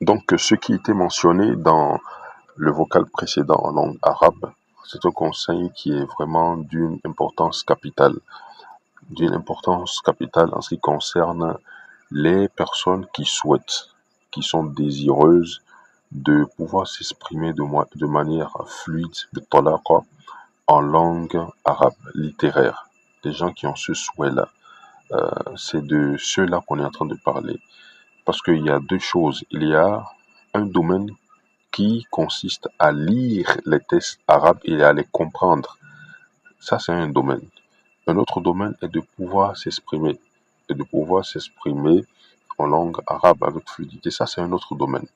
Donc, ce qui était mentionné dans le vocal précédent en langue arabe, c'est un conseil qui est vraiment d'une importance capitale en ce qui concerne les personnes qui souhaitent, qui sont désireuses de pouvoir s'exprimer de manière fluide, de talaqa, en langue arabe littéraire. Des gens qui ont ce souhait-là. C'est de ceux-là qu'on est en train de parler. Parce qu'il y a deux choses. Il y a un domaine qui consiste à lire les textes arabes et à les comprendre. Ça, c'est un domaine. Un autre domaine est de pouvoir s'exprimer. Et de pouvoir s'exprimer en langue arabe avec fluidité. Ça, c'est un autre domaine.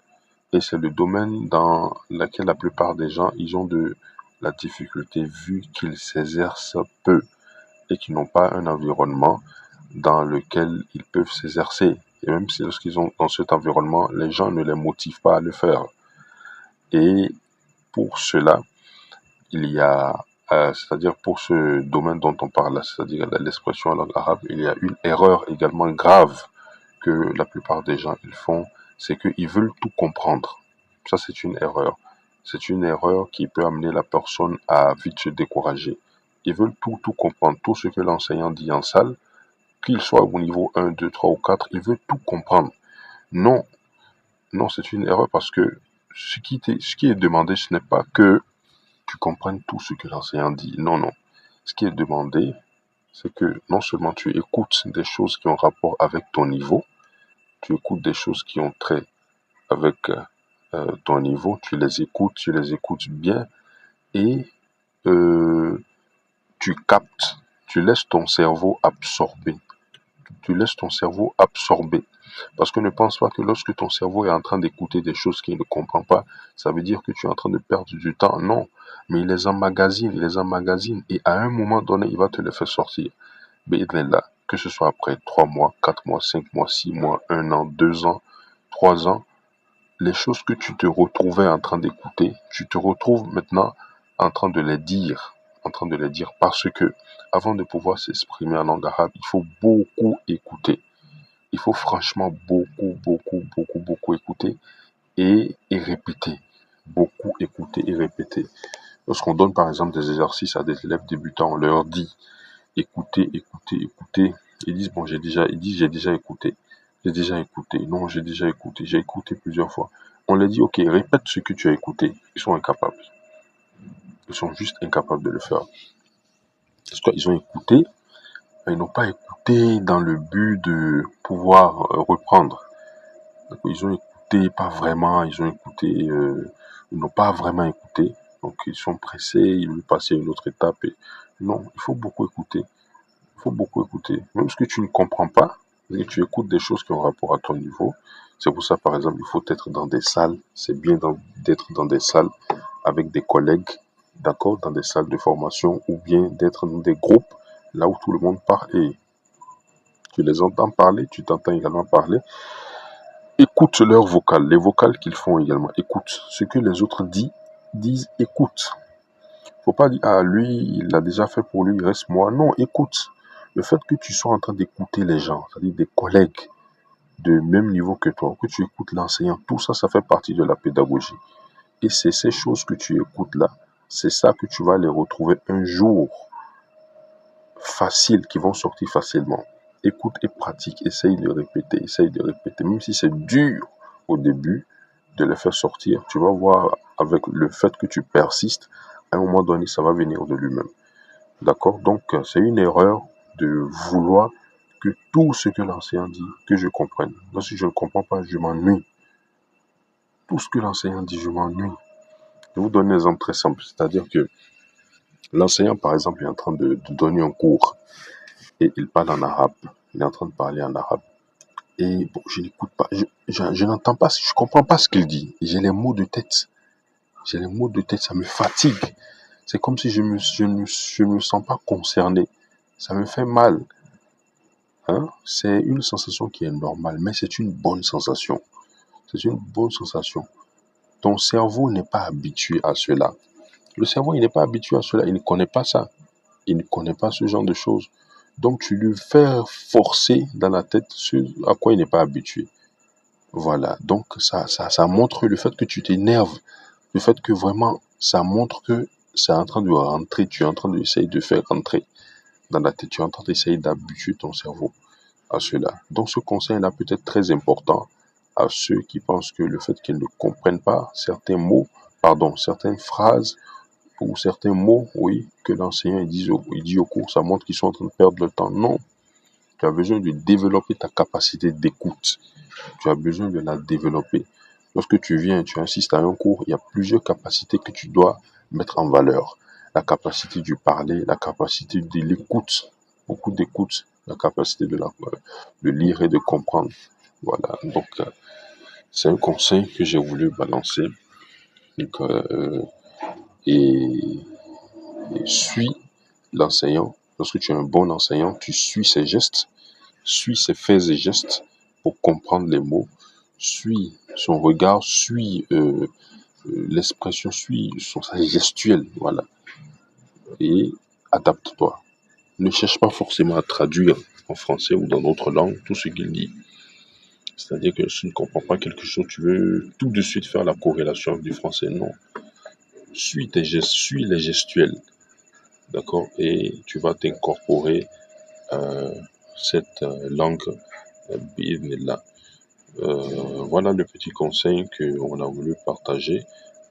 Et c'est le domaine dans lequel la plupart des gens, ils ont de la difficulté vu qu'ils s'exercent peu et qu'ils n'ont pas un environnement dans lequel ils peuvent s'exercer. Et même si lorsqu'ils sont dans cet environnement, les gens ne les motivent pas à le faire. Et pour cela, il y a, c'est-à-dire pour ce domaine dont on parle là, c'est-à-dire l'expression en langue arabe, il y a une erreur également grave que la plupart des gens ils font, c'est qu'ils veulent tout comprendre. Ça, c'est une erreur. C'est une erreur qui peut amener la personne à vite se décourager. Ils veulent tout comprendre, tout ce que l'enseignant dit en salle, qu'il soit au niveau 1, 2, 3 ou 4, ils veulent tout comprendre. Non, non, c'est une erreur parce que ce qui est demandé, ce n'est pas que tu comprennes tout ce que l'enseignant dit. Non, non. Ce qui est demandé, c'est que non seulement tu écoutes des choses qui ont rapport avec ton niveau, tu écoutes des choses qui ont trait avec ton niveau, tu les écoutes bien et euh, tu captes, tu laisses ton cerveau absorber. Tu laisses ton cerveau absorber. Parce que ne pense pas que lorsque ton cerveau est en train d'écouter des choses qu'il ne comprend pas, ça veut dire que tu es en train de perdre du temps. Non, mais il les emmagasine et à un moment donné, il va te les faire sortir. Mais il est là, que ce soit après 3 mois, 4 mois, 5 mois, 6 mois, 1 an, 2 ans, 3 ans, les choses que tu te retrouvais en train d'écouter, tu te retrouves maintenant en train de les dire, parce que avant de pouvoir s'exprimer en langue arabe, il faut beaucoup écouter. Il faut franchement beaucoup écouter et répéter. Beaucoup écouter et répéter. Lorsqu'on donne par exemple des exercices à des élèves débutants, on leur dit écoutez. Ils disent bon j'ai déjà écouté. J'ai déjà écouté. Non, j'ai déjà écouté. J'ai écouté plusieurs fois. On leur dit ok, répète ce que tu as écouté. Ils sont incapables. Ils sont juste incapables de le faire. Parce qu'ils ont écouté, mais ils n'ont pas écouté dans le but de pouvoir reprendre. Donc, ils ont écouté, pas vraiment, ils n'ont pas vraiment écouté. Donc, ils sont pressés, ils veulent passer à une autre étape. Et... Non, il faut beaucoup écouter. Il faut beaucoup écouter. Même ce que tu ne comprends pas, et tu écoutes des choses qui ont rapport à ton niveau. C'est pour ça, par exemple, il faut être dans des salles. C'est bien d'être dans des salles avec des collègues, d'accord, dans des salles de formation, ou bien d'être dans des groupes, là où tout le monde parle et tu les entends parler, tu t'entends également parler. Écoute leurs vocales, les vocales qu'ils font également. Écoute ce que les autres disent, écoute. Faut pas dire, ah, lui, il l'a déjà fait pour lui, il reste moi. Non, écoute. Le fait que tu sois en train d'écouter les gens, c'est-à-dire des collègues de même niveau que toi, que tu écoutes l'enseignant, tout ça, ça fait partie de la pédagogie. Et c'est ces choses que tu écoutes là, c'est ça que tu vas les retrouver un jour facile, qui vont sortir facilement. Écoute et pratique, essaye de répéter, même si c'est dur au début de les faire sortir, tu vas voir avec le fait que tu persistes, à un moment donné, ça va venir de lui-même. D'accord? Donc, c'est une erreur de vouloir que tout ce que l'enseignant dit, que je comprenne. Donc, si je ne comprends pas, je m'ennuie. Tout ce que l'enseignant dit, je m'ennuie. Je vais vous donner un exemple très simple, c'est-à-dire que l'enseignant, par exemple, est en train de donner un cours et il parle en arabe. Il est en train de parler en arabe. Et bon, je n'écoute pas, je n'entends pas, je comprends pas ce qu'il dit. J'ai les mots de tête. J'ai les mots de tête, ça me fatigue. C'est comme si je me sens pas concerné. Ça me fait mal. Hein? C'est une sensation qui est normale, mais c'est une bonne sensation. C'est une bonne sensation. Ton cerveau n'est pas habitué à cela. Le cerveau, il n'est pas habitué à cela. Il ne connaît pas ça. Il ne connaît pas ce genre de choses. Donc, tu lui fais forcer dans la tête ce à quoi il n'est pas habitué. Voilà, donc ça montre le fait que tu t'énerves, le fait que vraiment, ça montre que c'est en train de rentrer, tu es en train d'essayer de faire rentrer dans la tête, tu es en train d'essayer d'habituer ton cerveau à cela. Donc ce conseil-là peut être très important à ceux qui pensent que le fait qu'ils ne comprennent pas certains mots, pardon, certaines phrases ou certains mots, oui, que l'enseignant il dit au cours, ça montre qu'ils sont en train de perdre le temps. Non, tu as besoin de développer ta capacité d'écoute. Tu as besoin de la développer. Lorsque tu viens, tu assistes à un cours, il y a plusieurs capacités que tu dois mettre en valeur. La capacité du parler, la capacité de l'écoute, beaucoup d'écoute, la capacité de lire et de comprendre. Voilà, donc c'est un conseil que j'ai voulu balancer. Donc, et, et suis l'enseignant. Lorsque tu es un bon enseignant, tu suis ses gestes, suis ses faits et gestes pour comprendre les mots, suis son regard, suis l'expression, suis sa gestuelle, voilà, et adapte-toi. Ne cherche pas forcément à traduire en français ou dans d'autres langues tout ce qu'il dit. C'est-à-dire que si tu ne comprends pas quelque chose, tu veux tout de suite faire la corrélation avec du français. Non. Suis tes gestes, suis les gestuels, d'accord? Et tu vas t'incorporer cette langue là. Voilà le petit conseil qu'on a voulu partager.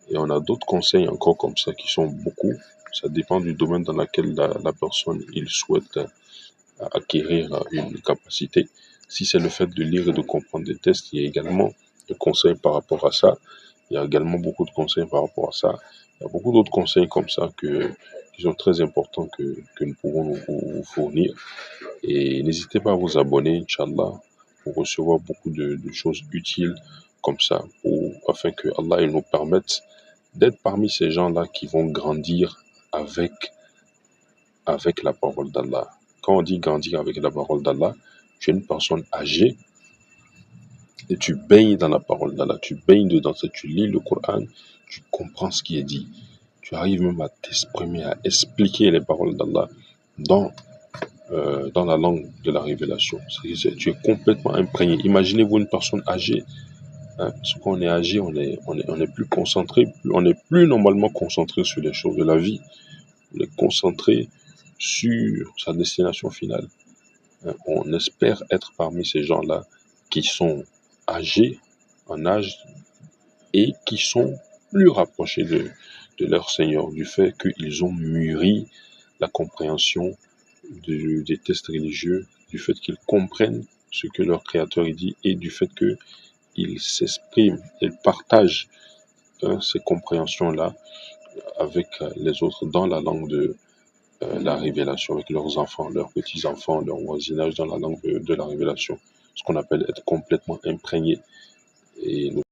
Et on a d'autres conseils encore comme ça qui sont beaucoup. Ça dépend du domaine dans lequel la personne il souhaite acquérir une capacité. Si c'est le fait de lire et de comprendre des tests, il y a également des conseils par rapport à ça. Il y a également beaucoup de conseils par rapport à ça. Il y a beaucoup d'autres conseils comme ça qui sont très importants que nous pouvons vous fournir. Et n'hésitez pas à vous abonner, Inch'Allah, pour recevoir beaucoup de choses utiles comme ça, afin que Allah il nous permette d'être parmi ces gens-là qui vont grandir avec, avec la parole d'Allah. Quand on dit grandir avec la parole d'Allah, tu es une personne âgée et tu baignes dans la parole d'Allah, tu baignes dedans, tu lis le Coran, tu comprends ce qui est dit. Tu arrives même à t'exprimer, à expliquer les paroles d'Allah dans la langue de la révélation. Tu es complètement imprégné. Imaginez-vous une personne âgée. Hein, parce qu'on est âgé, on est plus concentré, on est plus normalement concentré sur les choses de la vie. On est concentré sur sa destination finale. Hein, on espère être parmi ces gens-là qui sont âgés en âge et qui sont plus rapprochés de leur Seigneur, du fait qu'ils ont mûri la compréhension des tests religieux, du fait qu'ils comprennent ce que leur Créateur dit et du fait qu'ils s'expriment, ils partagent ces compréhensions-là avec les autres dans la langue de la révélation, avec leurs enfants, leurs petits-enfants, leur voisinage dans la langue de la révélation. Ce qu'on appelle être complètement imprégné. Et nous